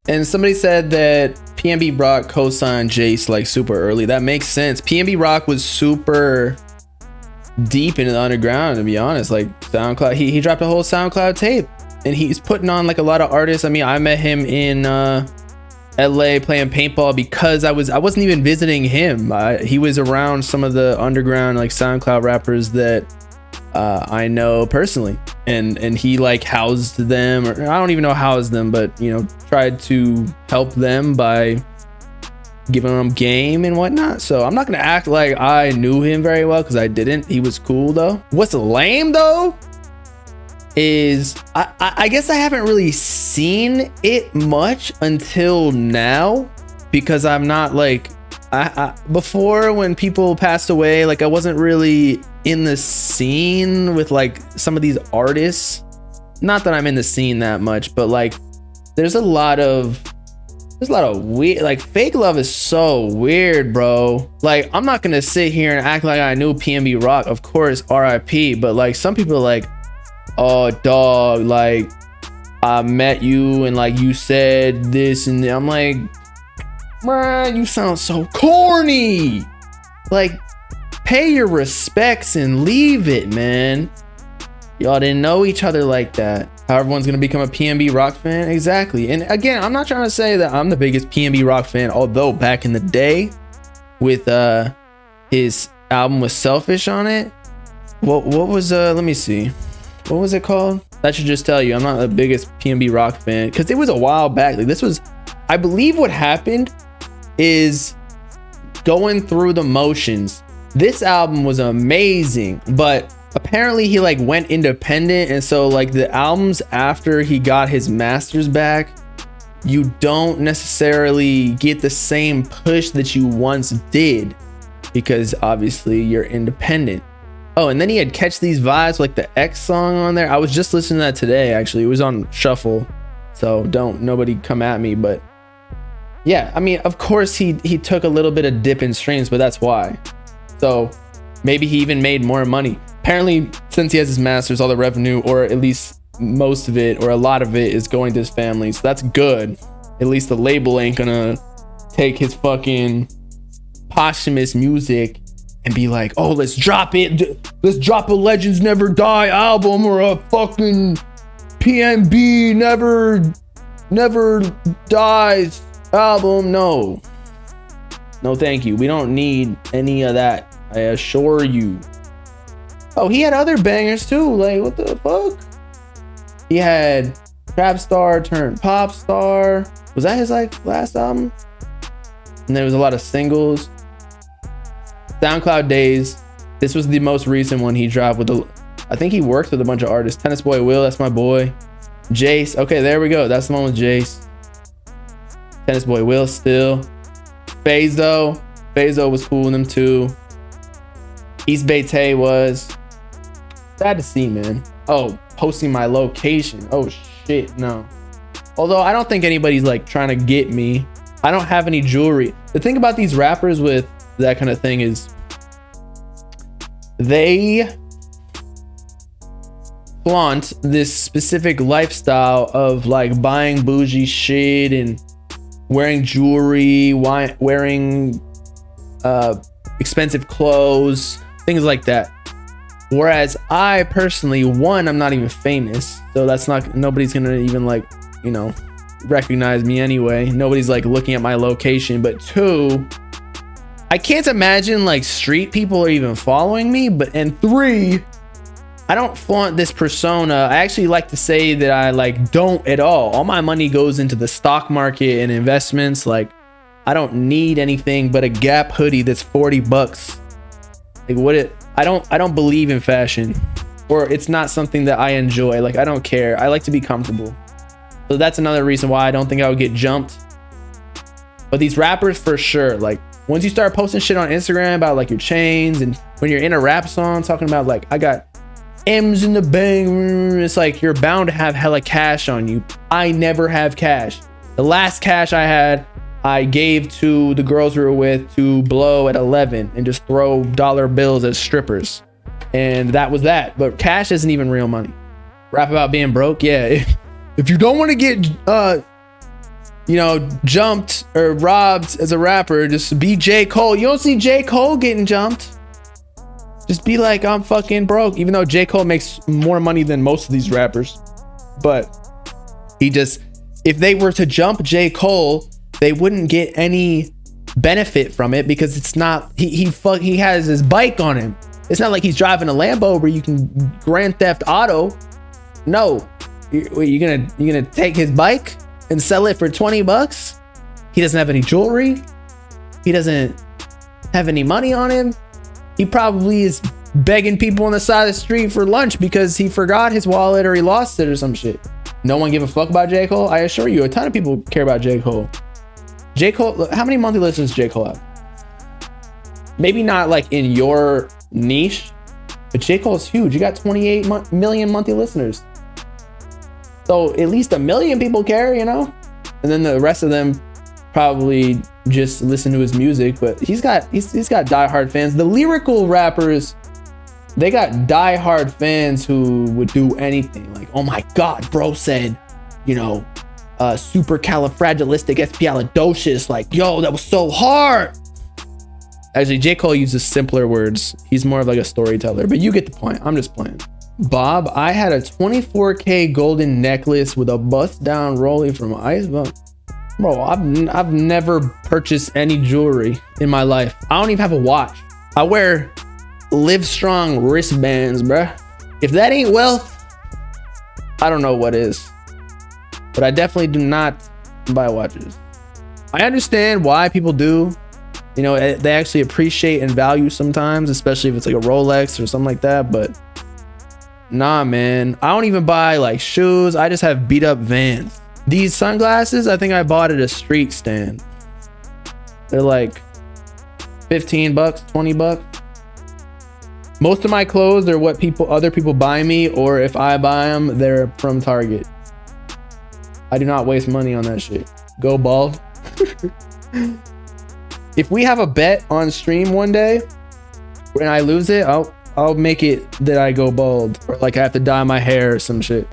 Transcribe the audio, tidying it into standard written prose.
And somebody said that PNB Rock co-signed Jace like super early. That makes sense. PNB Rock was super deep into the underground, to be honest. Like SoundCloud, he dropped a whole SoundCloud tape, and he's putting on like a lot of artists. I mean, I met him in LA playing paintball because I wasn't even visiting him. He was around some of the underground like SoundCloud rappers that I know personally, and he like housed them, or I don't even know housed them, but you know, tried to help them by giving them game and whatnot. So I'm not gonna act like I knew him very well, because I didn't. He was cool though. What's lame though is I guess I haven't really seen it much until now, because I'm not like before, when people passed away, like I wasn't really in the scene with like some of these artists. Not that I'm in the scene that much, but like there's a lot of weird, like fake love is so weird, bro. Like I'm not gonna sit here and act like I knew PNB Rock, of course, RIP, but like some people are like, oh dog, like I met you and like you said this, and I'm like, bruh, you sound so corny. Like, pay your respects and leave it, man. Y'all didn't know each other like that. How everyone's gonna become a PNB Rock fan? Exactly. And again, I'm not trying to say that I'm the biggest PNB Rock fan, although back in the day with his album with Selfish on it, what was let me see, what was it called? That should just tell you I'm not the biggest PNB Rock fan, because it was a while back. Like this was, I believe what happened is going through the motions. This album was amazing, but apparently he like went independent, and so like the albums after he got his masters back, you don't necessarily get the same push that you once did, because obviously you're independent. Oh, and then he had Catch These Vibes, like the X song on there. I was just listening to that today, actually. It was on shuffle, so nobody come at me. But yeah, I mean, of course he took a little bit of dip in streams, but that's why. So maybe he even made more money. Apparently, since he has his masters, all the revenue, or at least most of it, or a lot of it, is going to his family. So that's good. At least the label ain't gonna take his fucking posthumous music and be like, oh, let's drop it. Let's drop a Legends Never Die album, or a fucking PNB Never Dies album. No, thank you. We don't need any of that, I assure you. Oh, he had other bangers too. Like, what the fuck? He had Trap Star turned Pop Star. Was that his like last album? And there was a lot of singles. SoundCloud Days. This was the most recent one he dropped with I think he worked with a bunch of artists. Tennis Boy Will, that's my boy. Jace. Okay, there we go. That's the one with Jace. Tennis Boy Will still. Phazo was cool in them too. East Bay Tay was. Sad to see, man. Oh, posting my location. Oh shit, no. Although I don't think anybody's like trying to get me. I don't have any jewelry. The thing about these rappers with that kind of thing is they flaunt this specific lifestyle of like buying bougie shit and wearing jewelry, wearing expensive clothes, things like that. Whereas I personally, one, I'm not even famous, so that's not, nobody's gonna even like, you know, recognize me anyway. Nobody's like looking at my location. But two, I can't imagine like street people are even following me. And three, I don't flaunt this persona. I actually like to say that I like don't at all. All my money goes into the stock market and investments. Like I don't need anything but a Gap hoodie that's $40. Like I don't believe in fashion, or it's not something that I enjoy. Like I don't care. I like to be comfortable. So that's another reason why I don't think I would get jumped. But these rappers, for sure, like once you start posting shit on Instagram about like your chains, and when you're in a rap song talking about like I got M's in the bank, it's like you're bound to have hella cash on you. I never have cash. The last cash I had, I gave to the girls we were with to blow at 11 and just throw dollar bills at strippers, and that was that. But cash isn't even real money. Rap about being broke, yeah. if you don't want to get you know, jumped or robbed as a rapper, just be J. Cole. You don't see J. Cole getting jumped. Just be like, I'm fucking broke, even though J. Cole makes more money than most of these rappers. But he just, if they were to jump J. Cole, they wouldn't get any benefit from it because it's not, he has his bike on him. It's not like he's driving a Lambo where you can Grand Theft Auto. No, you're gonna take his bike and sell it for 20 bucks. He doesn't have any jewelry. He doesn't have any money on him. He probably is begging people on the side of the street for lunch because he forgot his wallet or he lost it or some shit. No one give a fuck about J. Cole. I assure you, a ton of people care about J. Cole. J. Cole, how many monthly listeners does J. Cole have? Maybe not like in your niche, but J. Cole's huge. You got 28 million monthly listeners. So at least 1 million people care, you know? And then the rest of them probably just listen to his music, but he's got diehard fans. The lyrical rappers, they got diehard fans who would do anything. Like, oh my God, bro said, you know, supercalifragilisticexpialidocious. Like, yo, that was so hard. Actually, J. Cole uses simpler words. He's more of like a storyteller, but you get the point. I'm just playing. Bob, I had a 24K golden necklace with a bust down rollie from Icebox. Bro, I've never purchased any jewelry in my life. I don't even have a watch. I wear Live Strong wristbands, bruh. If that ain't wealth, I don't know what is. But I definitely do not buy watches. I understand why people do. You know, they actually appreciate and value sometimes, especially if it's like a Rolex or something like that. But nah, man, I don't even buy like shoes. I just have beat up Vans. These sunglasses, I think I bought at a street stand. They're like 15 bucks, 20 bucks. Most of my clothes are what other people buy me, or if I buy them, they're from Target. I do not waste money on that shit. Go bald. If we have a bet on stream one day and I lose it, I'll make it that I go bald, or like I have to dye my hair or some shit.